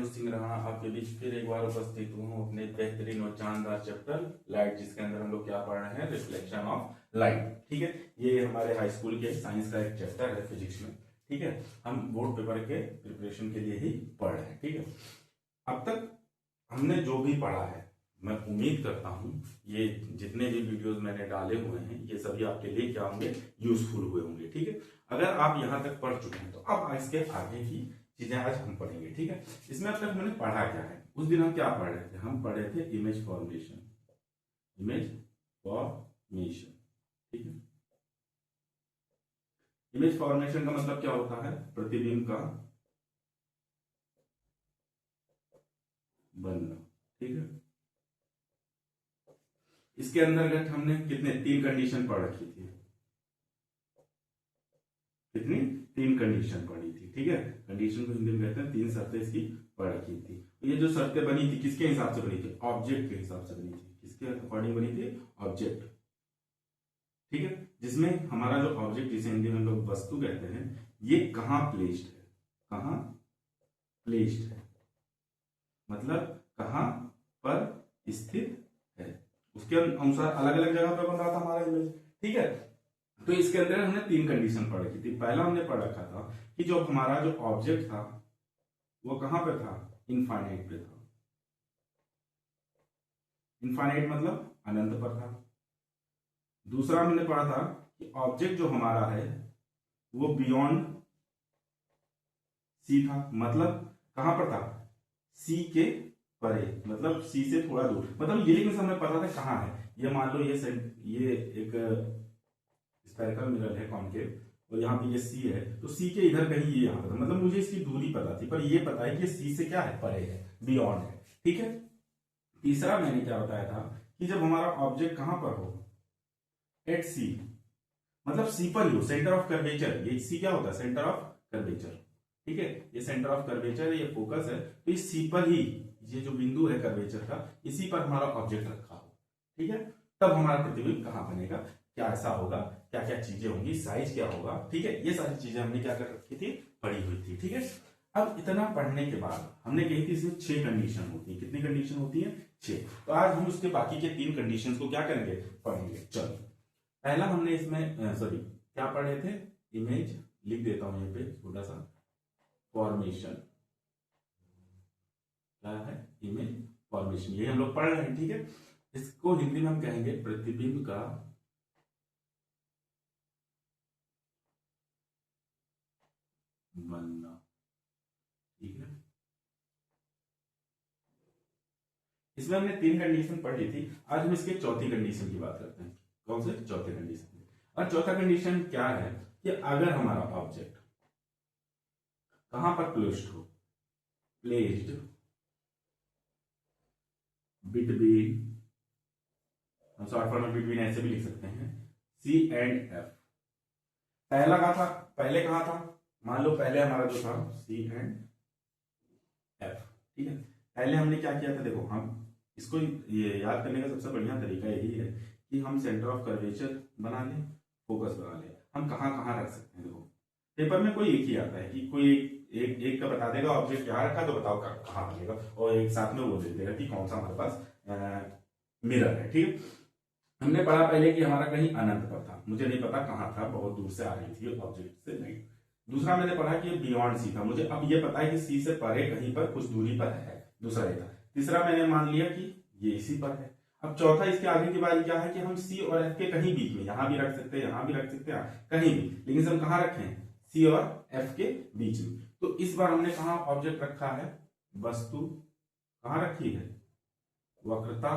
मनु सिंह राणा आपके बीच फिर एक बार उपस्थित हूँ अपने बेहतरीन और जानदार चैप्टर लाइट, जिसके अंदर हम लोग क्या पढ़ रहे हैं, रिफ्लेक्शन ऑफ लाइट। ठीक है, ये हमारे हाई स्कूल के साइंस का एक चैप्टर है फिजिक्स में। ठीक है, हम बोर्ड पेपर के प्रिपरेशन के लिए ही पढ़ रहे हैं। ठीक है, अब तक हमने जो भी पढ़ा है, मैं उम्मीद करता हूं ये जितने भी वीडियोस मैंने डाले हुए हैं ये सभी आपके लिए क्या होंगे, यूजफुल हुए होंगे। ठीक है, अगर आप यहां तक पढ़ चुके हैं तो अब इसके आगे की चीजें आज हम पढ़ेंगे। ठीक है, इसमें अब तक मैंने पढ़ा क्या है, उस दिन हम क्या पढ़ रहे थे, हम पढ़े थे इमेज फॉर्मेशन। इमेज फॉर्मेशन, ठीक है, इमेज फॉर्मेशन का मतलब क्या होता है, प्रतिबिंब का बनना। ठीक है, इसके अंतर्गत हमने कितने 3 कंडीशन पढ़ रखी थी, कितनी 3 कंडीशन पढ़ी थी। ठीक है, कंडीशन को हिंदी में कहते हैं 3 शर्तें इसकी पढ़ रखी थी। तो ये जो शर्तें बनी थी किसके हिसाब से बनी थी, ऑब्जेक्ट के हिसाब से बनी थी। किसके अकॉर्डिंग बनी थी, ऑब्जेक्ट। ठीक है, जिसमें हमारा जो ऑब्जेक्ट, जिसे हिंदी में लोग वस्तु कहते हैं, ये कहां प्लेस्ड है, कहां प्लेस्ड है, मतलब कहां पर स्थित है, उसके अनुसार अलग अलग जगह पर बन रहा था हमारा इमेज। ठीक है, तो इसके अंदर हमने 3 कंडीशन पढ़ रखी थी। पहला हमने पढ़ रखा था कि जो हमारा जो ऑब्जेक्ट था वो कहां पे था, इनफाइनाइट पे था। इनफाइनाइट मतलब अनंत पर था। दूसरा हमने पढ़ा था कि ऑब्जेक्ट जो हमारा है वो बियॉन्ड सी था, मतलब कहां पर था, सी के परे, मतलब सी से थोड़ा दूर। मतलब ये लेकिन हमें पता था कहां है, ये मान लो ये एक स्फेरिकल मिरर है कॉन्केव, और यहाँ पे ये सी है, तो सी के इधर कहीं ये यहाँ पर था, मतलब मुझे इसकी दूरी पता थी, पर ये पता है कि सी से क्या है, परे है, बियॉन्ड है। ठीक है, तीसरा मैंने क्या बताया था कि जब हमारा ऑब्जेक्ट कहां पर हो, एट सी, मतलब सी पर ही हो, सेंटर ऑफ कर्वेचर। ये सी क्या होता है, सेंटर ऑफ कर्वेचर। ठीक है, ये सेंटर ऑफ कर्वेचर है, ये फोकस है, तो इस सी पर ही, ये जो बिंदु है कर्वेचर का, इसी पर हमारा ऑब्जेक्ट रखा हो। ठीक है, तब हमारा प्रतिबिंब कहां बनेगा, क्या ऐसा होगा, क्या क्या चीजें होंगी, साइज क्या होगा। ठीक है, ये सारी चीजें हमने क्या कर रखी थी, पढ़ी हुई थी। ठीक है, अब इतना पढ़ने के बाद हमने कही थी इसमें 6 कंडीशन होती है। कितनी कंडीशन होती है, 6। तो आज हम उसके बाकी के 3 कंडीशन को क्या करेंगे, पढ़ेंगे। चलो, पहला हमने इसमें सॉरी क्या पढ़े थे, इमेज, लिख देता हूं यहाँ पे छोटा सा, फॉर्मेशन। क्या है, इमेज फॉर्मेशन, ये हम लोग पढ़ रहे हैं। ठीक है, इसको हिंदी में हम कहेंगे प्रतिबिंब का बनना। ठीक है, इसमें हमने 3 कंडीशन पढ़ ली थी, आज हम इसके चौथी कंडीशन की बात करते हैं। कौन से, चौथे कंडीशन। और चौथा कंडीशन क्या है कि अगर हमारा ऑब्जेक्ट कहां पर प्लेस्ड हो, प्लेस्ड बिटवीन, हम शॉर्ट फॉर्म में बिटवीन ऐसे भी लिख सकते हैं, सी एंड एफ। पहला कहा था, पहले कहा था, मान लो पहले हमारा जो था सी एंड एफ। ठीक है, पहले हमने क्या किया था, देखो हम इसको ये याद करने का सबसे बढ़िया तरीका यही है कि हम सेंटर ऑफ कर्वेचर बना लें, फोकस बना लें। हम कहां कहां रख सकते हैं, देखो पेपर में कोई एक ही आता है कि कोई एक का बता देगा ऑब्जेक्ट यहाँ रखा, तो बताओ कहां बनेगा, और एक साथ में वो दे देगा कि कौन सा हमारे पास मिरर है। ठीक है, हमने पढ़ा पहले कि हमारा कहीं अनंत पर था, मुझे नहीं पता कहां था, बहुत दूर से आ रही थी ऑब्जेक्ट से लाइट। दूसरा मैंने पढ़ा कि बियॉन्ड सी था, मुझे अब ये पता है कि सी से परे कहीं पर कुछ दूरी पर है, दूसरा ये था। तीसरा मैंने मान लिया कि ये इसी पर है। अब चौथा इसके आगे की बात क्या है कि हम सी और एफ के कहीं बीच में, यहां भी रख सकते हैं, यहां भी रख सकते हैं, कहीं भी, लेकिन हम कहां रखें, सी और एफ के बीच में। तो इस बार हमने कहा ऑब्जेक्ट रखा है, वस्तु कहां रखी है, वक्रता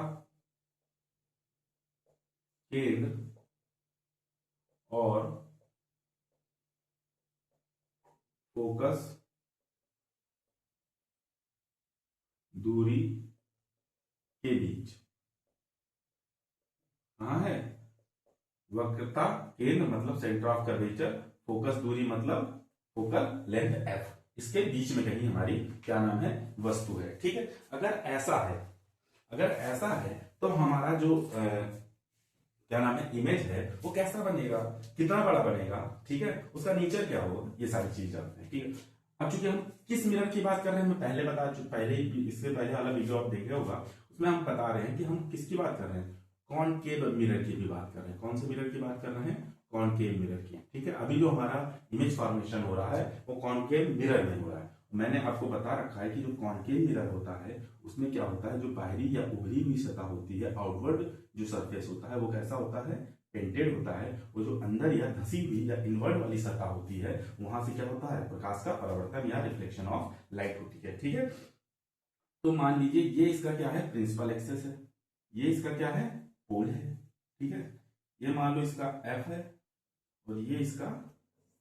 केंद्र और फोकस दूरी के बीच। कहां है, वक्रता केंद्र मतलब सेंटर ऑफ कर्वेचर, फोकस दूरी मतलब फोकल लेंथ एफ, इसके बीच में कहीं हमारी क्या नाम है, वस्तु है। ठीक है, अगर ऐसा है, अगर ऐसा है तो हमारा जो क्या नाम है, इमेज है, वो कैसा बनेगा, कितना बड़ा बनेगा। ठीक है, उसका नेचर क्या होगा, ये सारी चीज जानते हैं। ठीक है, अब चूंकि हम किस मिरर की बात कर रहे हैं, मैं पहले बता चुका, पहले ही इससे पहले वाला वीडियो आप देखे होगा, उसमें हम बता रहे हैं कि हम किसकी बात कर रहे हैं, कॉनकेव मिरर की भी बात कर रहे हैं। कौन से मिरर की बात कर रहे हैं, कॉनकेव मिरर की। ठीक है, अभी जो हमारा इमेज फॉर्मेशन हो रहा है वो कॉनकेव मिरर में हो रहा है। मैंने आपको बता रखा है कि जो कॉनकेव मिरर होता है उसमें क्या होता है, जो बाहरी या उभरी हुई सतह होती है, आउटवर्ड जो सरफेस होता है वो कैसा होता है, पेंटेड होता है। वो जो अंदर या धसी हुई या इनवर्ड वाली सतह होती है वहां से क्या होता है, प्रकाश का परावर्तन या रिफ्लेक्शन ऑफ लाइट होती है। ठीक है, तो मान लीजिए ये इसका क्या है, प्रिंसिपल एक्सेस है, ये इसका क्या है, पोल है। ठीक है, ये मान लो इसका एफ है और ये इसका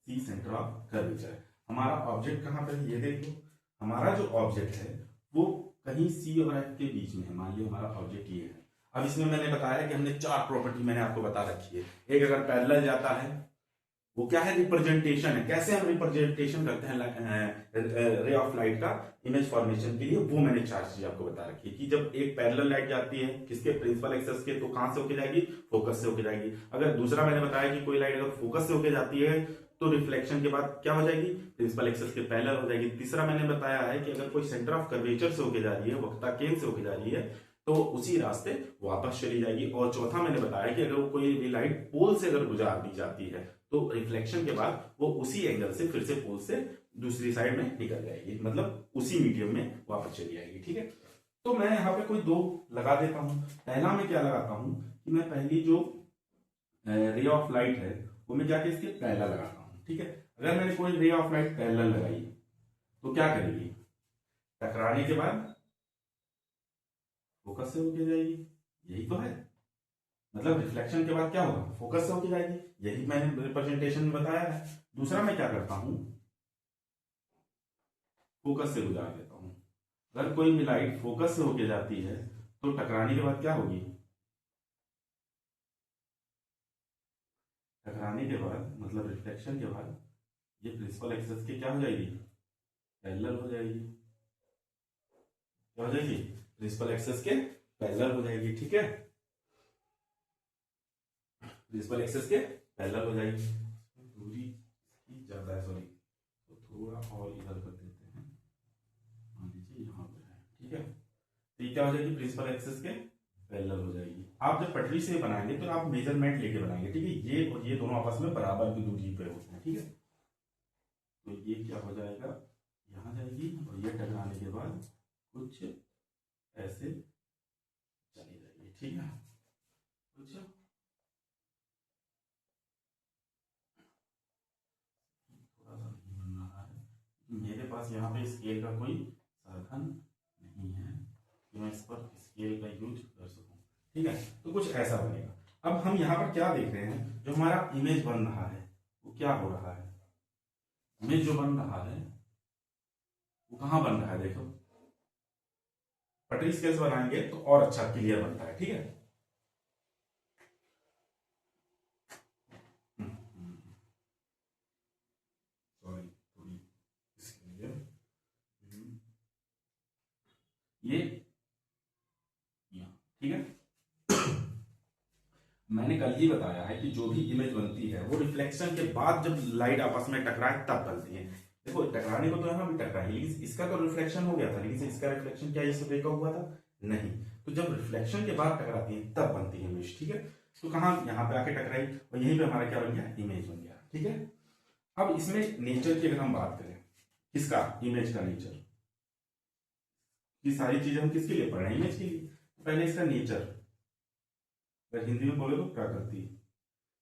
सी सेंटर ऑफ कर्वेचर है। हमारा ऑब्जेक्ट कहां पर है, ये देख लो, हमारा जो ऑब्जेक्ट है वो कहीं सी और एफ के बीच में है। मान लीजिए हमारा ऑब्जेक्ट ये है। अब इसमें मैंने बताया कि हमने 4 प्रॉपर्टी मैंने आपको बता रखी है। एक, अगर पैरेलल जाता है वो क्या है, रिप्रेजेंटेशन है। कैसे हम रिप्रेजेंटेशन करते हैं रे ऑफ लाइट का इमेज फॉर्मेशन के लिए, वो मैंने 4 चीज आपको बता रखी है कि जब एक पैरेलल लाइट जाती है किसके, प्रिंसिपल एक्सेस के, तो कहां से होके जाएगी, फोकस से होके जाएगी। अगर दूसरा मैंने बताया कि कोई लाइट अगर फोकस से होके जाती है तो रिफ्लेक्शन के बाद क्या हो जाएगी, प्रिंसिपल एक्सेस के पैरेलल हो जाएगी। तीसरा मैंने बताया है कि अगर कोई सेंटर ऑफ कर्वेचर से होके जा रही है, वक्रता केंद्र से होके जा रही है, तो उसी रास्ते वापस चली जाएगी। और चौथा मैंने बताया कि अगर कोई भी लाइट पोल से अगर गुजार दी जाती है तो रिफ्लेक्शन के बाद वो उसी एंगल से फिर से पोल से दूसरी साइड में निकल जाएगी, मतलब उसी मीडियम में वापस चली जाएगी। ठीक है, तो मैं यहाँ पे कोई 2 लगा देता हूं। पहला मैं क्या लगाता हूं कि मैं पहली जो रे ऑफ लाइट है वो मैं जाके इसके पैरेलल लगाता हूं। ठीक है, अगर मैंने कोई रे ऑफ लाइट पैरेलल लगाई तो क्या करेगी, टकराने के बाद फोकस से होके जाएगी, यही तो है। मतलब रिफ्लेक्शन के बाद क्या होगा, फोकस से होके जाएगी, यही मैंने रिप्रेजेंटेशन में बताया है। दूसरा मैं क्या करता हूं, फोकस से गुजार देता हूं। अगर कोई भी लाइट फोकस से होके जाती है तो टकराने के बाद क्या होगी, टकराने के बाद मतलब रिफ्लेक्शन के बाद ये प्रिंसिपल एक्सेस के क्या हो जाएगी, पैरेलल हो जाएगी। क्या हो जाएगी, प्रिंसिपल एक्सेस के पैरेलल हो जाएगी। ठीक है, प्रिंसिपल एक्सेस के पैरेलल हो जाएगी। दूरी इसकी ज्यादा है, सॉरी, तो थोड़ा और इधर कर देते हैं, मान लीजिए यहाँ पर है। ठीक है, तो ये क्या हो जाएगी, प्रिंसिपल एक्सेस के पैरेलल हो जाएगी। आप जब पटरी से बनाएंगे तो आप मेजरमेंट लेके बनाएंगे। ठीक है, ये और ये दोनों आपस में बराबर की दूरी पे होते हैं। ठीक है, तो ये क्या हो जाएगा, यहाँ जाएगी और ये टकराने के बाद कुछ ऐसे चली जाएगी। ठीक है, कुछ मेरे पास यहाँ पे स्केल का कोई साधन नहीं है कि मैं इस पर स्केल का यूज कर सकूं। ठीक है, तो कुछ ऐसा बनेगा। अब हम यहाँ पर क्या देख रहे हैं, जो हमारा इमेज बन रहा है वो क्या हो रहा है, इमेज जो बन रहा है वो कहाँ बन रहा है, देखो पटरी स्केल बनाएंगे तो और अच्छा क्लियर बनता है। ठीक है, ये ठीक है, मैंने कल ही बताया है कि जो भी इमेज बनती है वो रिफ्लेक्शन के बाद जब लाइट आपस में टकराए तब बनती है। देखो टकराने को तो यहाँ भी टकराई, लेकिन इसका तो रिफ्लेक्शन हो गया था, लेकिन इसका रिफ्लेक्शन क्या इससे ब्रेक हुआ था, नहीं। तो जब रिफ्लेक्शन के बाद टकराती है तब बनती है इमेज। ठीक है, तो कहाँ, यहाँ पे आके टकराई और यहीं पे हमारा क्या बन गया, इमेज बन गया। ठीक है, अब इसमें नेचर की अगर हम बात करें, किसका, इमेज का नेचर, ये सारी चीजें हम किसके लिए पढ़ रहे हैं, इमेज के लिए। पहले इसका नेचर, अगर हिंदी में बोले तो प्रकृति।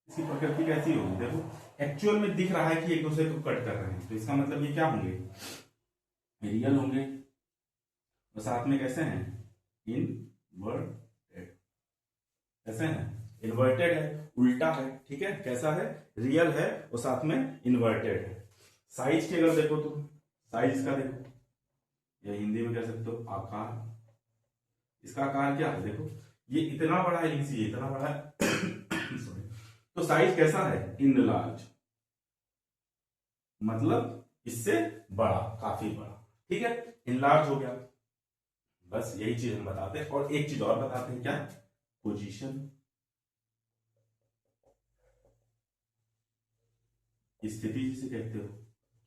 इसकी प्रकृति कैसी होगी, देखो एक्चुअल में दिख रहा है कि एक दूसरे को कट कर रहे हैं, तो इसका मतलब ये क्या होंगे, रियल होंगे, और साथ में कैसे हैं, इनवर्टेड, कैसे हैं, इन्वर्टेड है, उल्टा है। ठीक है, कैसा है, रियल है और साथ में इन्वर्टेड है। साइज की अगर देखो तो साइज का देखो, या हिंदी में कह सकते हो आकार, इसका आकार क्या है, देखो ये इतना बड़ा है, लेकिन ये इतना बड़ा है सॉरी, तो साइज कैसा है, इनलार्ज, मतलब इससे बड़ा, काफी बड़ा। ठीक है, इनलार्ज हो गया। बस यही चीज हम बताते हैं, और एक चीज और बताते हैं, क्या, पोजीशन, स्थिति जिसे कहते हो,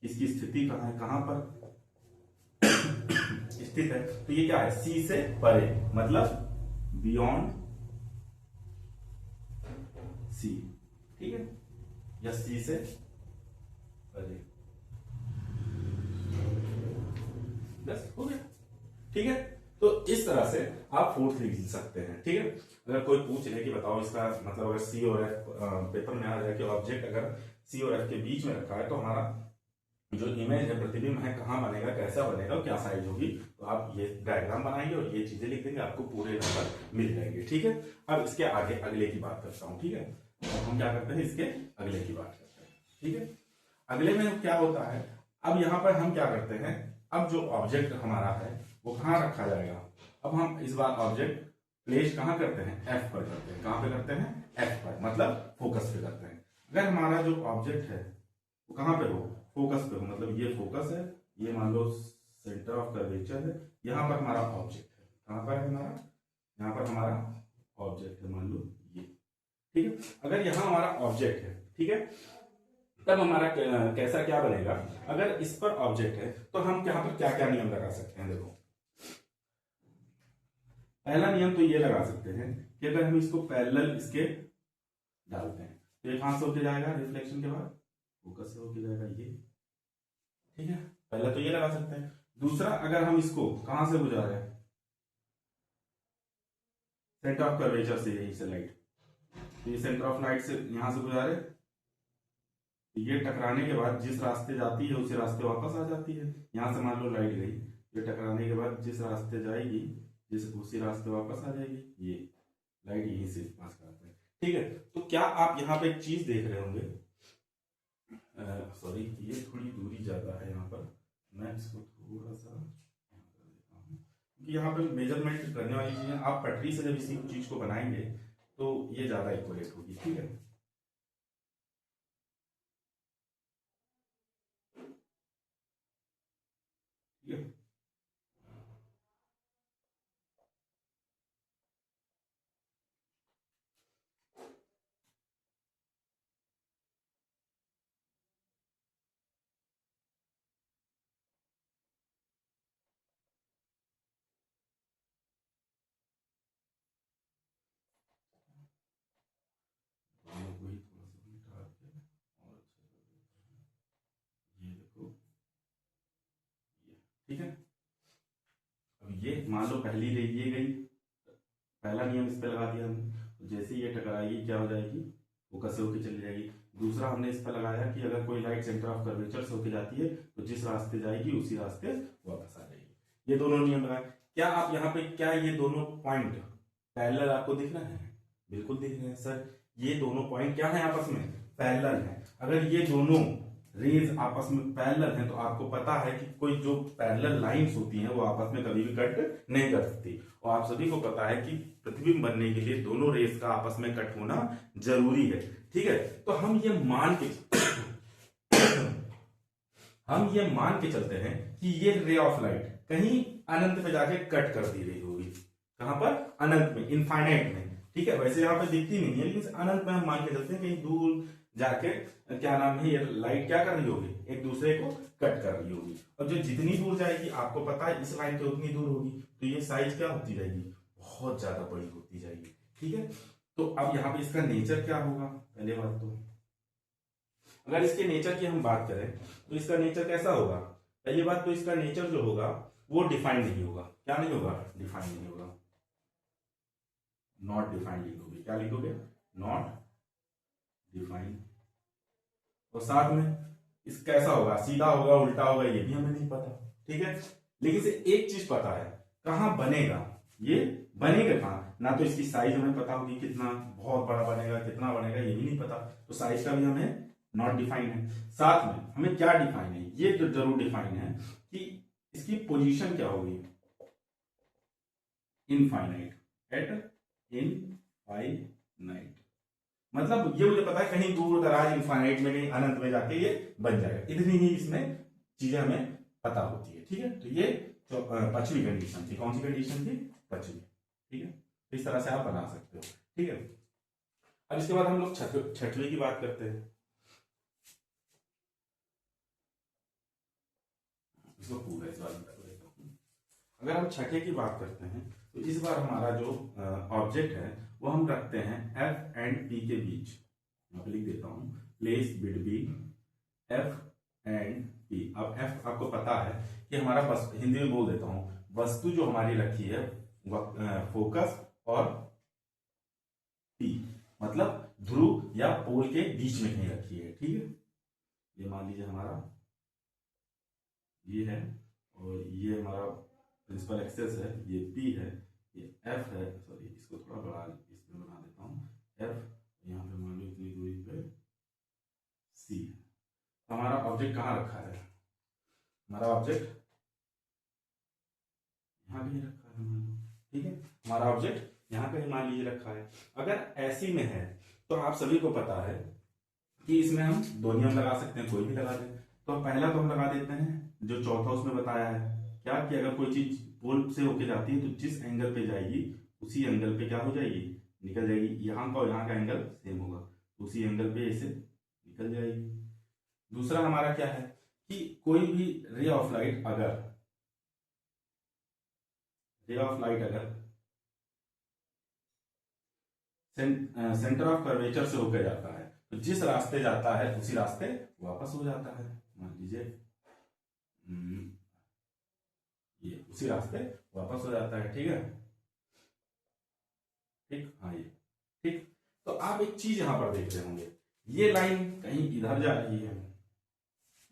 इसकी स्थिति कहाँ है, कहां पर स्थित है। तो ये क्या है, सी से परे, मतलब बियॉन्ड सी, ठीक है, या सी से परे, बस हो गया, ठीक है। तो इस तरह से आप फोर्थ लिख सकते हैं, ठीक है। अगर कोई पूछ ले कि बताओ इसका मतलब, अगर सी और एफ पेपर में आ जाए कि ऑब्जेक्ट अगर सी और एफ के बीच में रखा है तो हमारा जो इमेज है, प्रतिबिंब है, कहाँ बनेगा, कैसा बनेगा, क्या साइज होगी, तो आप ये डायग्राम बनाएंगे और ये चीजें लिख देंगे, आपको पूरे नंबर मिल जाएंगे, ठीक है। अब इसके आगे अगले की बात करता हूँ, ठीक है। अब हम क्या करते हैं, इसके अगले की बात करते हैं, ठीक है। अगले में क्या होता है, अब यहाँ पर हम क्या करते हैं, अब जो ऑब्जेक्ट हमारा है वो कहाँ रखा जाएगा। अब हम इस बार ऑब्जेक्ट प्लेस कहाँ करते हैं, एफ पर करते हैं। कहाँ पे करते हैं, एफ पर, मतलब फोकस पे करते हैं। अगर हमारा जो ऑब्जेक्ट है वो कहाँ पे हो, फोकस पे हो, मतलब ये फोकस है, ये मान लो सेंटर ऑफ कर्वेचर है, यहाँ पर हमारा ऑब्जेक्ट है, कहाँ पर है हमारा, यहाँ पर हमारा ऑब्जेक्ट है, मान लो ये, ठीक है। अगर यहाँ हमारा ऑब्जेक्ट है, ठीक है, तब हमारा कैसा क्या बनेगा। अगर इस पर ऑब्जेक्ट है तो हम यहाँ पर क्या क्या नियम लगा सकते हैं, देखो। पहला नियम तो ये लगा सकते हैं कि अगर हम इसको पैरेलल इसके डालते हैं तो ये कहां से होके जाएगा, रिफ्लेक्शन के बाद फोकस से होके जाएगा ये, ठीक है। पहला तो ये लगा सकते हैं। दूसरा, अगर हम इसको कहां से गुजारे, सेंटर ऑफ कर्वेचर से, यही से लाइट, तो ये सेंटर ऑफ लाइट से यहां से गुजारे, ये टकराने के बाद जिस रास्ते जाती है उसी रास्ते वापस आ जाती है। यहां से मान लो लाइट गई, ये टकराने के बाद जिस रास्ते जाएगी जिस उसी रास्ते वापस आ जाएगी, ये लाइट यहीं से पास करता है, ठीक है। तो क्या आप यहाँ पे एक चीज देख रहे होंगे, सॉरी ये थोड़ी दूरी ज्यादा है यहाँ पर, मैं इसको थोड़ा सा यहाँ पे मेजरमेंट करने वाली चीजें आप पटरी से जब इसी चीज को बनाएंगे तो ये ज्यादा एक्यूरेट होगी, ठीक है। ठीक है, वही थोड़ा सा मिटा के और अच्छा कर देते हैं। ये देखो, ये ठीक है। अब ये मान लो पहली रे ये गई, पहला नियम इस पे लगा दिया हमने, तो जैसे ही ये टकराएगी क्या हो जाएगी, फोकस से होकर चली जाएगी। दूसरा हमने इस पर लगाया कि अगर कोई लाइट सेंटर ऑफ कर्वेचर से होकर जाती है तो जिस रास्ते जाएगी उसी रास्ते वापस आ जाएगी। ये दोनों नियम लगाए। क्या आप यहाँ पे, क्या ये दोनों पॉइंट पैरेलल आपको दिख रहे हैं, बिल्कुल दिख रहे हैं सर। ये दोनों पॉइंट क्या है, आपस में पैरेलल है। अगर ये दोनों रेज आपस में पैरेलल हैं तो आपको पता है कि कोई जो पैरेलल लाइंस होती हैं वो आपस में कभी भी कट नहीं कर सकती। और आप सभी को पता है कि प्रतिबिंब बनने के लिए दोनों रेस का आपस में कट होना जरूरी है, ठीक है। तो हम ये मान के हम ये मान के चलते हैं कि ये रे ऑफ लाइट कहीं अनंत पे जाके कट कर दी रही होगी, कहां पर, अनंत में, इनफाइनाइट में, ठीक है। वैसे यहाँ पे दिखती नहीं है लेकिन अनंत में हम मान के चलते हैं कहीं दूर जाके क्या नाम है, ये लाइट क्या कर रही होगी, एक दूसरे को कट कर रही होगी। और जो जितनी दूर जाएगी आपको पता है इस लाइन के उतनी दूर होगी, तो ये साइज क्या होती जाएगी, बहुत ज्यादा बड़ी होती जाएगी, ठीक है। तो अब यहाँ पे इसका नेचर क्या होगा, पहले बात तो अगर इसके नेचर की हम बात करें तो इसका नेचर कैसा होगा। पहली बात तो इसका नेचर जो होगा वो डिफाइन नहीं होगा। क्या नहीं होगा, डिफाइन नहीं होगा, नॉट डिफाइंड लिखोगे, क्या लिखोगे, नॉट डिफाइंड। और साथ में इस कैसा होगा, सीधा होगा, उल्टा होगा, ये भी हमें नहीं पता, ठीक है। लेकिन से एक चीज पता है, कहां बनेगा, ये बनेगा कहां, ना तो इसकी साइज हमें पता होगी, कितना बहुत बड़ा बनेगा, कितना बनेगा ये भी नहीं पता, तो साइज का भी हमें नॉट डिफाइन है। साथ में हमें क्या डिफाइन है, ये तो जरूर डिफाइन है कि इसकी पोजीशन क्या होगी, इनफाइनाइट, एट इनफाइनाइट, मतलब ये मुझे पता है कहीं दूर दराज इनफाइनाइट में, कहीं अनंत में जाके ये बन जाएगा। इतनी ही इसमें चीजें हमें पता होती है, ठीक है। तो ये तो पांचवी कंडीशन थी, कौन सी कंडीशन थी, पांचवी, ठीक है। इस तरह से आप बना सकते हो, ठीक है। अब इसके बाद हम लोग छठवीं की बात करते हैं। इसको पूरा इस बार में कर लेता हूँ। अगर हम छठे की बात करते हैं तो इस बार हमारा जो ऑब्जेक्ट है वो हम रखते हैं एफ एंड पी के बीच। यहाँ पे लिख देता हूँ place between F and P. अब एफ आपको पता है कि हमारा बस, हिंदी में बोल देता हूँ, वस्तु जो हमारी रखी है फोकस और पी मतलब ध्रुव या पोल के बीच में कहीं रखी है। ठीक है, ये मान लीजिए हमारा ये है और ये हमारा प्रिंसिपल एक्सेस है, ये पी है, ये एफ है, सॉरी इसको थोड़ा बड़ा इसमें बना देता हूँ, एफ, यहाँ पे मान लो इतनी दूरी पे सी है। हमारा ऑब्जेक्ट कहाँ रखा है? हमारा ऑब्जेक्ट यहाँ कहीं रखा है मान लो। ठीक है, हमारा ऑब्जेक्ट यहाँ कहीं मान लीजिए रखा है। अगर ऐसी में है तो आप सभी को पता है कि इसमें हम दो नियम लगा सकते हैं, कोई भी लगा दें। तो पहला तो हम लगा देते हैं जो चौथा उसमें बताया है, क्या कि अगर कोई चीज पोल से होके जाती है तो जिस एंगल पे जाएगी उसी एंगल पे क्या हो जाएगी, निकल जाएगी। यहाँ का और यहाँ का एंगल सेम होगा, उसी एंगल पे ऐसे निकल जाएगी। दूसरा हमारा क्या है कि कोई भी रे ऑफ लाइट अगर सेंटर ऑफ कर्वेचर से होकर जाता है तो जिस रास्ते जाता है उसी रास्ते वापस हो जाता है। मान लीजिए ये उसी रास्ते वापस हो जाता है। ठीक है, ठीक, हाँ ये ठीक। तो आप एक चीज यहां पर देख रहे होंगे, ये लाइन कहीं इधर जा रही है,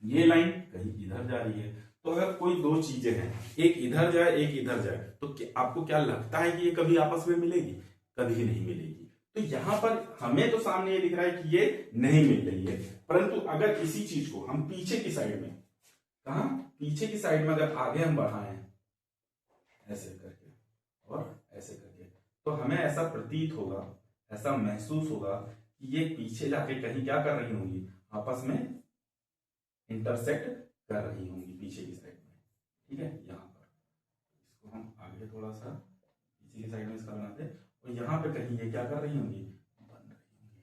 ये लाइन कहीं इधर जा रही है। तो अगर कोई दो चीजें हैं, एक इधर जाए एक इधर जाए, तो आपको क्या लगता है कि ये कभी आपस में मिलेगी? कभी नहीं मिलेगी। तो यहां पर हमें तो सामने ये दिख रहा है कि ये नहीं मिल रही है, परंतु अगर इसी चीज को हम पीछे की साइड में, कहा पीछे की साइड में अगर आगे हम बढ़ाएं ऐसे करके और ऐसे करके, तो हमें ऐसा प्रतीत होगा, ऐसा महसूस होगा कि ये पीछे जाके कहीं क्या कर रही होंगी, आपस में इंटरसेक्ट कर रही होंगी पीछे की साइड में। ठीक है, यहाँ पर इसको हम आगे थोड़ा सा पीछे की साइड में इसका बनाते हैं और यहाँ पे कहीं ये क्या कर रही होंगी, बन रही होंगी।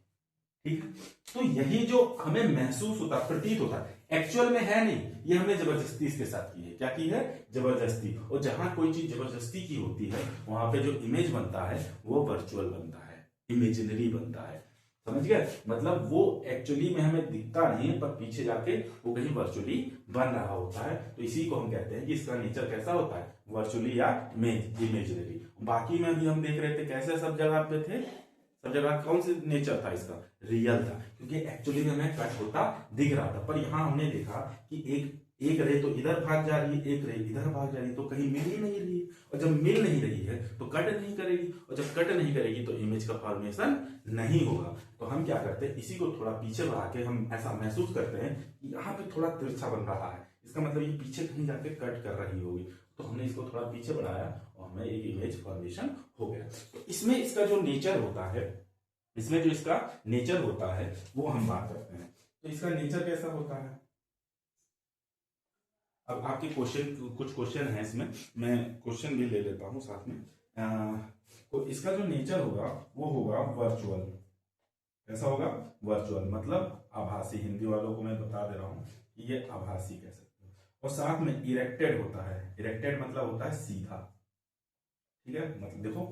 ठीक है, तो यही जो हमें महसूस होता, प्रतीत होता, एक्चुअल में है नहीं, ये हमने जबरदस्ती इसके साथ की है। क्या की है? जबरदस्ती। और जहां कोई चीज जबरदस्ती की होती है वहां पे जो इमेज बनता है वो वर्चुअल बनता है, इमेजिनरी बनता है। समझ गए? मतलब वो एक्चुअली में हमें दिखता नहीं है, पर पीछे जाके वो कहीं वर्चुअली बन रहा होता है। तो इसी को हम कहते हैं कि इसका नेचर कैसा होता है, वर्चुअली या इमेजिनरी। बाकी में भी हम देख रहे थे कैसे सब जगह पे थे, सब जगह कौन सी नेचर था इसका, रियल था, क्योंकि एक्चुअली में हमें कट होता दिख रहा था। पर यहां हमने देखा कि एक रे तो इधर भाग जा रही है, एक रे इधर भाग जा रही है, तो कहीं मिल ही नहीं रही है। और जब मिल नहीं रही है तो कट नहीं करेगी, और जब कट नहीं करेगी तो इमेज का फॉर्मेशन नहीं होगा। तो हम क्या करते हैं, इसी को थोड़ा पीछे बढ़ा के हम ऐसा महसूस करते हैं कि यहाँ पे थोड़ा तिरछा बन रहा है, इसका मतलब ये पीछे कहीं जाके कट कर रही होगी। तो हमने इसको थोड़ा पीछे बढ़ाया और हमें एक इमेज फॉर्मेशन हो गया। तो इसमें इसका जो नेचर होता है, इसमें जो इसका नेचर होता है वो हम बात करते हैं। तो इसका नेचर कैसा होता है? अब आपके कुछ क्वेश्चन है इसमें, मैं क्वेश्चन भी ले लेता हूं साथ में। तो इसका जो नेचर होगा वो होगा वर्चुअल। कैसा होगा? वर्चुअल, मतलब आभासी। हिंदी वालों को मैं बता दे रहा हूं कि ये आभासी कह सकते हो। और साथ में इरेक्टेड होता है। इरेक्टेड मतलब होता है सीधा। ठीक है, मतलब देखो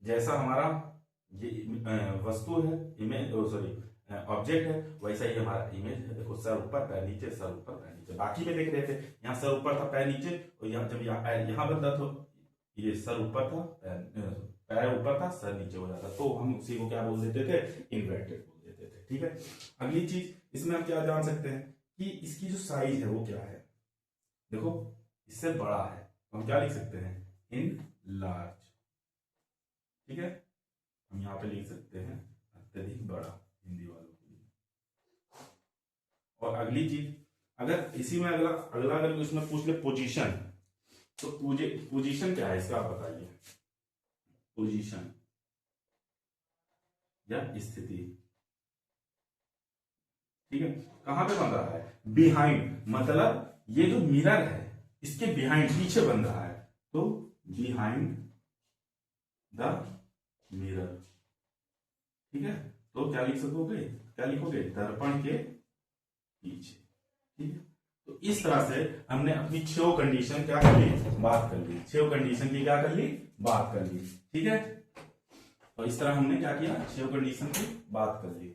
जैसा हमारा ये वस्तु है, इमेज, सॉरी ऑब्जेक्ट है, वैसा ही हमारा इमेज है। देखो सर ऊपर पैर नीचे, सर ऊपर पैर नीचे। बाकी में देख रहे थे यहाँ सर ऊपर था पैर नीचे, और यहाँ जब यहाँ बदला तो ये सर ऊपर था पैर ऊपर था सर नीचे हो जाता, तो हम उसी को क्या बोल देते थे, इन्वर्टेड बोल देते थे। ठीक है, अगली चीज इसमें हम क्या जान सकते हैं कि इसकी जो साइज है वो क्या है। देखो इससे बड़ा है तो हम क्या लिख सकते हैं, इन लार्ज। ठीक है, हम यहाँ पे लिख सकते हैं अत्यधिक बड़ा, हिंदी वालों के लिए। और अगली चीज, अगर इसी में अगला अगला अगर इसमें पूछ ले पोजीशन, तो पोजीशन क्या है इसका आप बताइए। पोजीशन या स्थिति, ठीक है, कहां पे बन रहा है, बिहाइंड, मतलब ये जो मिरर है इसके बिहाइंड, पीछे बन रहा है, तो बिहाइंड द मिरर। ठीक है, तो क्या लिख सकोगे, क्या लिखोगे, दर्पण के पीछे। ठीक है, तो इस तरह से हमने अपनी 6 कंडीशन क्या कर ली, बात कर ली, 6 कंडीशन की क्या कर ली, बात कर ली। ठीक है, तो इस तरह हमने क्या किया, 6 कंडीशन की बात कर ली।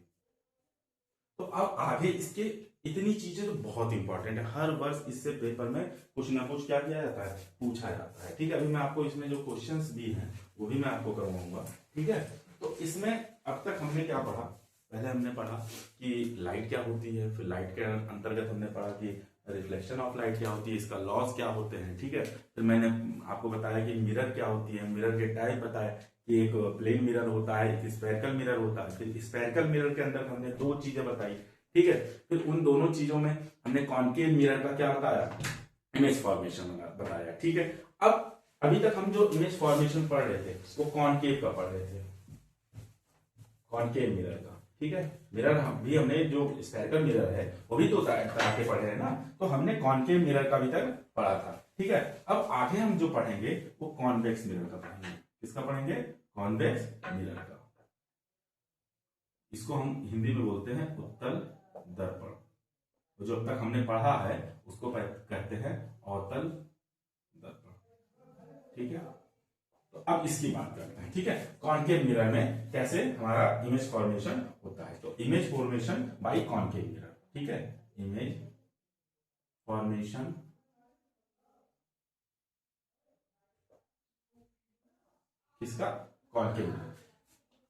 तो अब आगे इसके इतनी चीजें तो बहुत इंपॉर्टेंट है, हर वर्ष इससे पेपर में कुछ ना कुछ क्या किया जाता है, पूछा जाता है। ठीक है, अभी मैं आपको इसमें जो क्वेश्चंस भी हैं वो भी मैं आपको करवाऊंगा। ठीक है, तो इसमें अब तक हमने क्या पढ़ा, पहले हमने पढ़ा कि लाइट क्या होती है, फिर लाइट के अंतर्गत हमने पढ़ा कि रिफ्लेक्शन ऑफ लाइट क्या होती है, इसका लॉस क्या होते हैं। ठीक है, फिर मैंने आपको बताया कि मिरर क्या होती है, मिरर के टाइप बताया कि एक प्लेन मिरर होता है, एक स्फेरिकल मिरर होता है। फिर स्फेरिकल मिरर के अंदर हमने 2 चीजें बताई। ठीक है, फिर उन दोनों चीजों में हमने कॉनकेव मिरर का क्या बताया, इमेज फॉर्मेशन बताया। ठीक है, अब अभी तक हम जो इमेज फॉर्मेशन पढ़ रहे थे वो कॉनकेव का पढ़ रहे थे, कॉनकेव मिरर का। ठीक है, मिरर हम भी हमने जो स्फेरिकल मिरर है वो भी 2 तरह के पढ़े हैं ना, तो हमने कॉनकेव मिरर का भी तक पढ़ा था। ठीक है, अब आगे हम जो पढ़ेंगे वो कॉन्वेक्स मिरर का पढ़ेंगे। किसका पढ़ेंगे, कॉन्वेक्स मिरर का। इसको हम हिंदी में बोलते हैं उत्तल दर्पण। तो जो अब तक हमने पढ़ा है उसको कहते हैं अवतल दर्पण। ठीक है, तो अब इसकी बात करते हैं। ठीक है, कॉनकेव मिरर में कैसे हमारा इमेज फॉर्मेशन होता है। तो image formation by concave mirror. ठीक है, इमेज फॉर्मेशन किसका, कॉनकेव मिरर।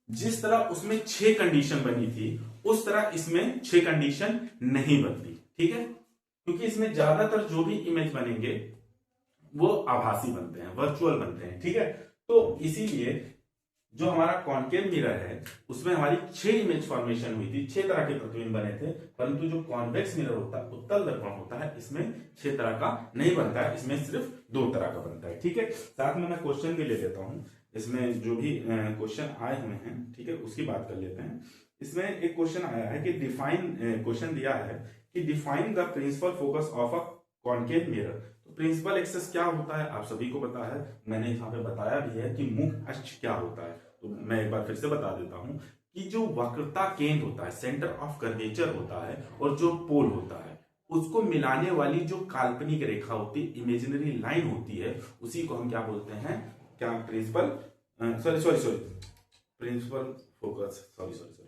जिस तरह उसमें 6 कंडीशन बनी थी उस तरह इसमें 6 कंडीशन नहीं बनती। ठीक है, क्योंकि इसमें ज्यादातर जो भी इमेज बनेंगे वो आभासी बनते हैं, वर्चुअल बनते हैं। ठीक है, तो इसीलिए जो हमारा कॉनकेव मिरर है उसमें हमारी 6 इमेज फॉर्मेशन हुई थी, 6 तरह के प्रतिबिंब बने थे। परंतु जो कॉन्वेक्स मिरर होता है, उत्तल दर्पण होता है, इसमें 6 तरह का नहीं बनता है, इसमें सिर्फ 2 तरह का बनता है। ठीक है, साथ में मैं क्वेश्चन भी ले लेता हूं, इसमें जो भी क्वेश्चन आए हुए हैं। ठीक है, उसकी बात कर लेते हैं। इसमें एक क्वेश्चन आया है कि डिफाइन, क्वेश्चन दिया है कि define the principal focus of a concave mirror. Principal axis क्या होता है आप सभी को पता है, मैंने यहाँ पे बताया भी है कि मुख्य अक्ष क्या होता है। तो मैं एक बार फिर से बता देता हूं कि जो वक्रता केंद्र होता है, सेंटर ऑफ कर्वेचर होता है, और जो पोल होता है उसको मिलाने वाली जो काल्पनिक रेखा होती है, इमेजिनरी लाइन होती है, उसी को हम क्या बोलते हैं, क्या principal, sorry principal focus, sorry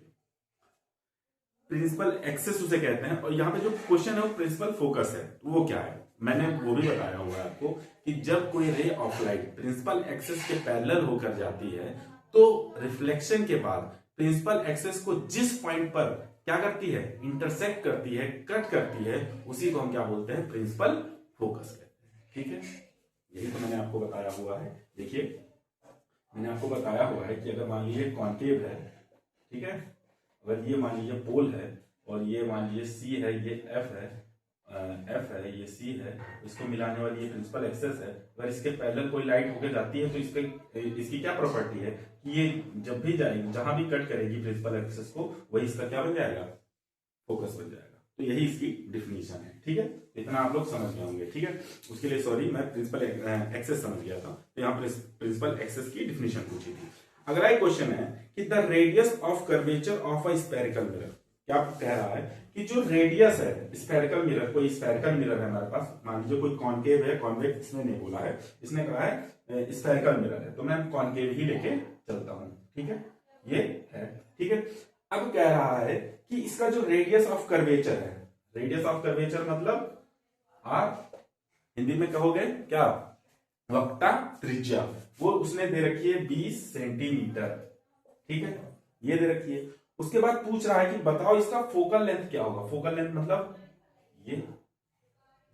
principal axis उसे कहते हैं। और यहाँ पे जो क्वेश्चन है वो प्रिंसिपल फोकस है, तो वो क्या है मैंने वो भी बताया हुआ है आपको कि जब कोई ray of light principal axis के पैरेलल होकर जाती है तो रिफ्लेक्शन के बाद प्रिंसिपल एक्सेस को जिस पॉइंट पर क्या करती है, इंटरसेक्ट करती है, कट करती है, उसी को हम क्या बोलते हैं, प्रिंसिपल फोकस कहते हैं। ठीक है, यही तो मैंने आपको बताया हुआ है। देखिए मैंने आपको बताया हुआ है कि अगर मान लीजिए कॉन्केव है, ठीक है, अगर ये मान लीजिए पोल है और ये मान लीजिए सी है, ये एफ है, ये सी है, इसको मिलाने वाली ये प्रिंसिपल एक्सेस है। अगर इसके पैरेलल कोई लाइट होकर जाती है तो इसकी क्या प्रॉपर्टी है कि ये जब भी जाएगी, जहां भी कट करेगी प्रिंसिपल एक्सेस को, वही इसका क्या बन जाएगा, फोकस बन जाएगा। तो यही इसकी डिफिनीशन है। ठीक है, इतना आप लोग समझ गए होंगे। ठीक है, उसके लिए सॉरी, मैं प्रिंसिपल एक्सेस समझ गया था, तो यहाँ प्रिंसिपल एक्सेस की डिफिनीशन पूछी थी। अगला एक क्वेश्चन है कि the radius of curvature of a spherical mirror. क्या कह रहा है कि जो रेडियस है स्फेरिकल मिरर, कोई स्फेरिकल मिरर है हमारे पास, मान लीजिए कोई कॉनकेव है, कॉन्वेक्स इसने नहीं बोला है, इसने कहा है स्फेरिकल मिरर है, तो मैं कॉनकेव ही लेके चलता हूं। ठीक है, ये है। ठीक है, अब कह रहा है कि इसका जो रेडियस ऑफ कर्वेचर है, रेडियस ऑफ कर्वेचर मतलब आर, हिंदी में कहोगे क्या, वक्रता त्रिज्या, वो उसने दे रखी है 20 सेंटीमीटर। ठीक है, ये दे रखी है। उसके बाद पूछ रहा है कि बताओ इसका फोकल लेंथ क्या होगा। फोकल लेंथ मतलब ये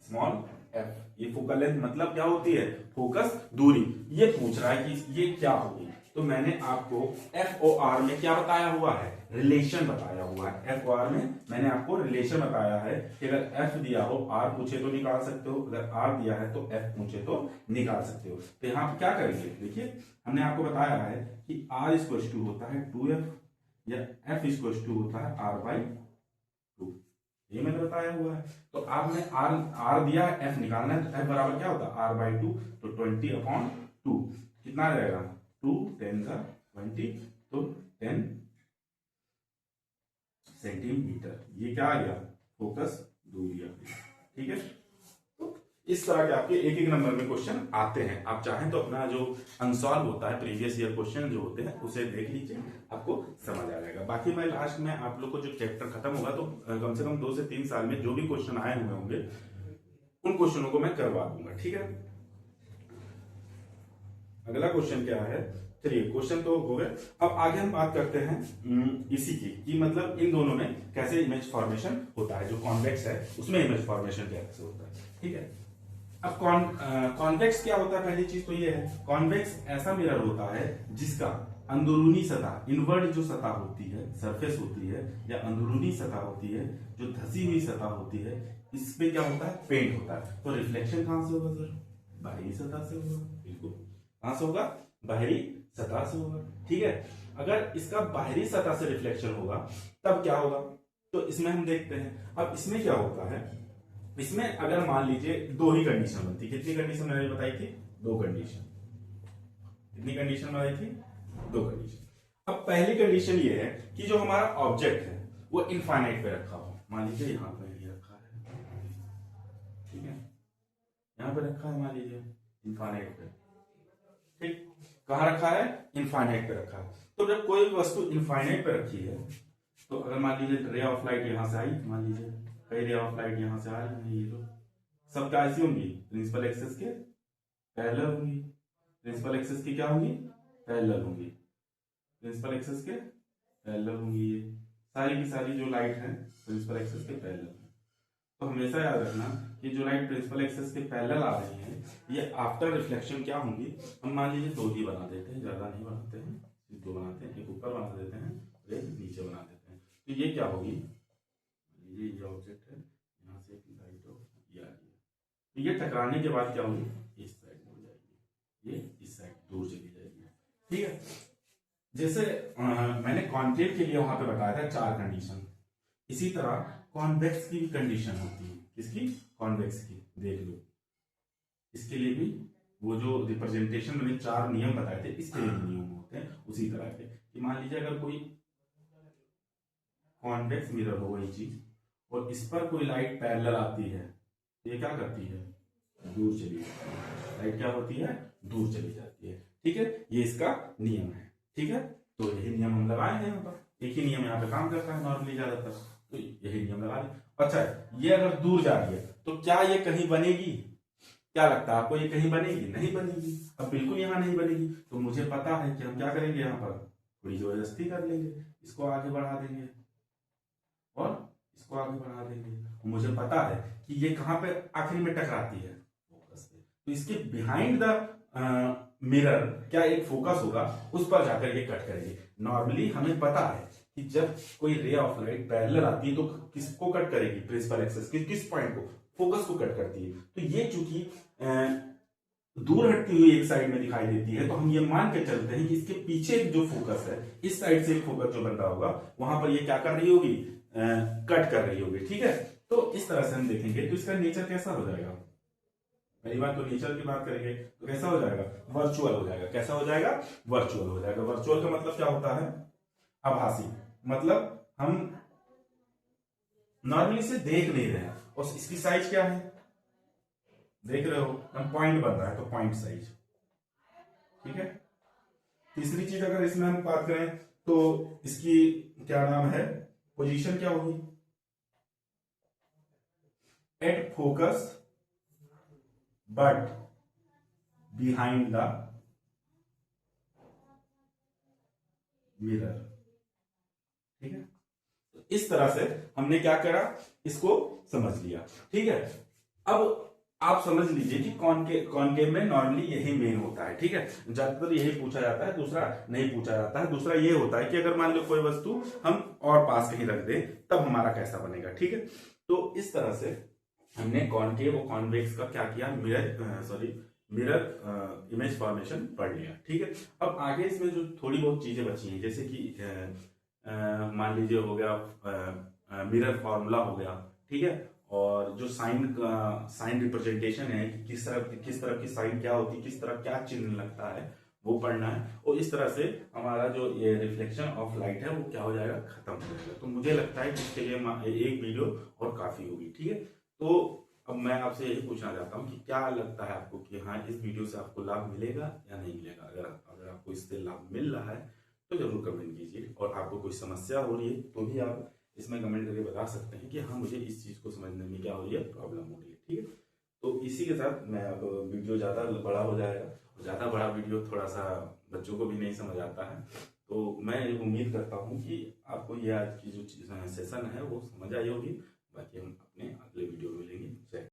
स्मॉल एफ, ये फोकल लेंथ मतलब क्या होती है, फोकस दूरी। ये पूछ रहा है कि ये क्या होगी। तो मैंने आपको एफ ओ आर में क्या बताया हुआ है, रिलेशन बताया हुआ है। एफ ओ आर में मैंने आपको रिलेशन बताया है कि अगर एफ दिया हो, आर पूछे तो निकाल सकते हो, अगर आर दिया है तो एफ पूछे तो निकाल सकते हो। तो यहाँ पे क्या करेंगे, देखिए हमने आपको बताया है कि आर इक्वल टू होता है 2f या एफ इक्वल टू होता है आर बाई 2, ये मैंने बताया हुआ है। तो आपने आर दिया है, एफ निकालना है, तो एफ बराबर क्या होता है, आर बाई 2, तो 20/2 कितना आ जाएगा, 2 10 20, तो 10 सेंटीमीटर। ये क्या आ गया, फोकस दूरी आ गई। ठीक है, इस तरह के आपके एक एक नंबर में क्वेश्चन आते हैं। आप चाहें तो अपना जो अनसॉल्व होता है प्रीवियस ईयर क्वेश्चन जो होते हैं उसे देख लीजिए, आपको समझ आ जाएगा। बाकी मैं लास्ट में आप लोग को जो चैप्टर खत्म होगा तो कम से कम 2 से 3 साल में जो भी क्वेश्चन आए हुए होंगे उन क्वेश्चनों को मैं करवा दूंगा, ठीक है। अगला क्वेश्चन क्या है, चलिए क्वेश्चन तो हो गए। अब आगे हम बात करते हैं इसी की कि मतलब इन दोनों में कैसे इमेज फॉर्मेशन होता है। जो कॉन्वेक्स है उसमें इमेज फॉर्मेशन कैसे होता है, ठीक है। अब कॉन्वेक्स क्या होता है, पहली चीज तो ये है, कॉन्वेक्स ऐसा मिरर होता है जिसका अंदरूनी सतह, इनवर्ड जो सतह होती है, सरफेस होती है या अंदरूनी सतह होती है, जो धसी हुई सतह होती है, इस पे क्या होता है, पेंट होता है। तो रिफ्लेक्शन कहां से होगा सर, बाहरी सतह से होगा, बिल्कुल। कहां से होगा, बाहरी सतह से होगा, ठीक है। अगर इसका बाहरी सतह से रिफ्लेक्शन होगा तब क्या होगा, तो इसमें हम देखते हैं। अब इसमें क्या होता है, इसमें अगर मान लीजिए दो ही कंडीशन बनती, कितनी कंडीशन मैंने बताई थी, 2 कंडीशन। कितनी कंडीशन बनाई थी, 2 कंडीशन। अब पहली कंडीशन ये है कि जो हमारा ऑब्जेक्ट है वो इनफाइनाइट पे रखा हो। मान लीजिए यहां पे ये रखा है, ठीक है, यहां पे रखा है, मान लीजिए इनफाइनाइट पे, ठीक। कहां रखा है, इनफाइनाइट पे रखा है। तो जब कोई वस्तु इनफाइनाइट पे रखी है तो अगर मान लीजिए रे ऑफ लाइट यहां से आई, मान लीजिए कई रे ऑफ लाइट यहां से आई, ये तो सब क्या ऐसी होंगी, प्रिंसिपल एक्सिस के पैरेलल होंगी। प्रिंसिपल एक्सिस की क्या होंगी, पैरेलल होंगी। प्रिंसिपल एक्सिस के पैरेलल होंगी। ये सारी की सारी जो लाइट है प्रिंसिपल एक्सिस के पैरेलल है। तो हमेशा याद रखना कि जो लाइट प्रिंसिपल एक्सिस के पैरेलल आ रही है ये आफ्टर रिफ्लेक्शन क्या होंगी, हम मान लीजिए 2 ही बना देते हैं, ज्यादा नहीं बनाते हैं, 2 बनाते हैं, एक ऊपर बना देते हैं और एक नीचे बना देते हैं। तो ये क्या होगी, ये ऑब्जेक्ट है, यहाँ से एक लाइट ये आ रही है, तो ये टकराने के बाद क्या होगी, इस साइड हो जाएगी, ये इस साइड दूर चली जाएगी, ठीक है। जैसे मैंने कॉन्केव के लिए वहां पे बताया था 4 कंडीशन, इसी तरह कॉन्वेक्स की भी कंडीशन होती है। किसकी, कॉन्वेक्स की, देख लो इसके लिए भी वो जो रिप्रेजेंटेशन मैंने 4 नियम बताए थे इसके लिए भी नियम होते हैं उसी तरह के। कि मान लीजिए अगर कोई कॉन्वेक्स मिरर हो वही चीज और इस पर कोई लाइट पैरेलल आती है तो ये क्या करती है, दूर चली जाती है। लाइट क्या होती है, दूर चली जाती है, ठीक है। ये इसका नियम है, ठीक है। तो यही नियम हम लगाए हैं यहाँ पर, एक ही नियम यहाँ पे काम करता है नॉर्मली ज्यादातर, तो यही नियम लगा दें। अच्छा ये अगर दूर जा रही है तो क्या ये कहीं बनेगी, क्या लगता है आपको, ये कहीं बनेगी, नहीं बनेगी। अब बिल्कुल यहां नहीं बनेगी तो मुझे पता है कि हम क्या करेंगे, यहाँ पर थोड़ी जबरदस्ती कर लेंगे, इसको आगे बढ़ा देंगे और इसको आगे बढ़ा देंगे। मुझे पता है कि ये कहां पे आखिरी में टकराती है, फोकस पे, तो इसके बिहाइंड द मिरर क्या एक फोकस होगा, उस पर जाकर ये कट करेंगे। नॉर्मली हमें पता है कि जब कोई रे ऑफ लाइट पैरेलल आती है तो किसको कट करेगी, प्रिंसिपल एक्सिस किस पॉइंट को, फोकस को कट करती है। तो ये चूंकि दूर हटती हुई एक साइड में दिखाई देती है तो हम ये मान के चलते हैं कि इसके पीछे जो फोकस है, इस साइड से एक फोकस जो बन रहा होगा वहां पर ये क्या कर रही होगी, कट कर रही होगी, ठीक है। तो इस तरह से हम देखेंगे तो इसका नेचर कैसा हो जाएगा, पहली बात तो नेचर की बात करेंगे तो कैसा हो जाएगा, वर्चुअल हो जाएगा। कैसा हो जाएगा, वर्चुअल हो जाएगा। वर्चुअल का मतलब क्या होता है, आभासी, मतलब हम नॉर्मली से देख नहीं रहे हैं और इसकी साइज क्या है, देख रहे हो, हम पॉइंट बन रहा है तो पॉइंट साइज, ठीक है। तीसरी चीज अगर इसमें हम बात करें तो इसकी क्या नाम है, पोजीशन क्या होगी, at focus but behind the mirror, ठीक है। तो इस तरह से हमने क्या करा, इसको समझ लिया, ठीक है। अब आप समझ लीजिए कि कॉनकेव में नॉर्मली यही मेन होता है, ठीक है। ज्यादातर यही पूछा जाता है, दूसरा नहीं पूछा जाता है। दूसरा ये होता है कि अगर मान लो कोई वस्तु हम और पास कहीं रख दें तब हमारा कैसा बनेगा, ठीक है। तो इस तरह से हमने कॉनकेव और कॉन्वेक्स का क्या किया, मिरर इमेज फॉर्मेशन पढ़ लिया, ठीक है। अब आगे इसमें जो थोड़ी बहुत चीजें बची हैं, जैसे कि मान लीजिए हो गया मिरर फॉर्मूला हो गया, ठीक है। और जो साइन रिप्रेजेंटेशन है कि किस तरह की साइन क्या होती है, किस तरह क्या चिन्ह लगता है, वो पढ़ना है। और इस तरह से हमारा जो ये रिफ्लेक्शन ऑफ लाइट है वो क्या हो जाएगा, खत्म हो जाएगा। तो मुझे लगता है कि इसके लिए एक वीडियो और काफी होगी, ठीक है। तो अब मैं आपसे यही पूछना चाहता हूँ कि क्या लगता है आपको कि हाँ इस वीडियो से आपको लाभ मिलेगा या नहीं मिलेगा। अगर आपको इससे लाभ मिल रहा है तो जरूर कमेंट कीजिए, और आपको कोई समस्या हो रही है तो भी आप इसमें कमेंट करके बता सकते हैं कि हाँ मुझे इस चीज़ को समझने में क्या हो रही है, प्रॉब्लम हो रही है। ठीक है, तो इसी के साथ मैं अब वीडियो ज़्यादा बड़ा हो जाएगा, और ज़्यादा बड़ा वीडियो थोड़ा सा बच्चों को भी नहीं समझ आता है, तो मैं उम्मीद करता हूँ कि आपको ये आज की जो सेशन है वो समझ आई होगी। बाकी हम अपने अगले वीडियो में मिलेंगे। जय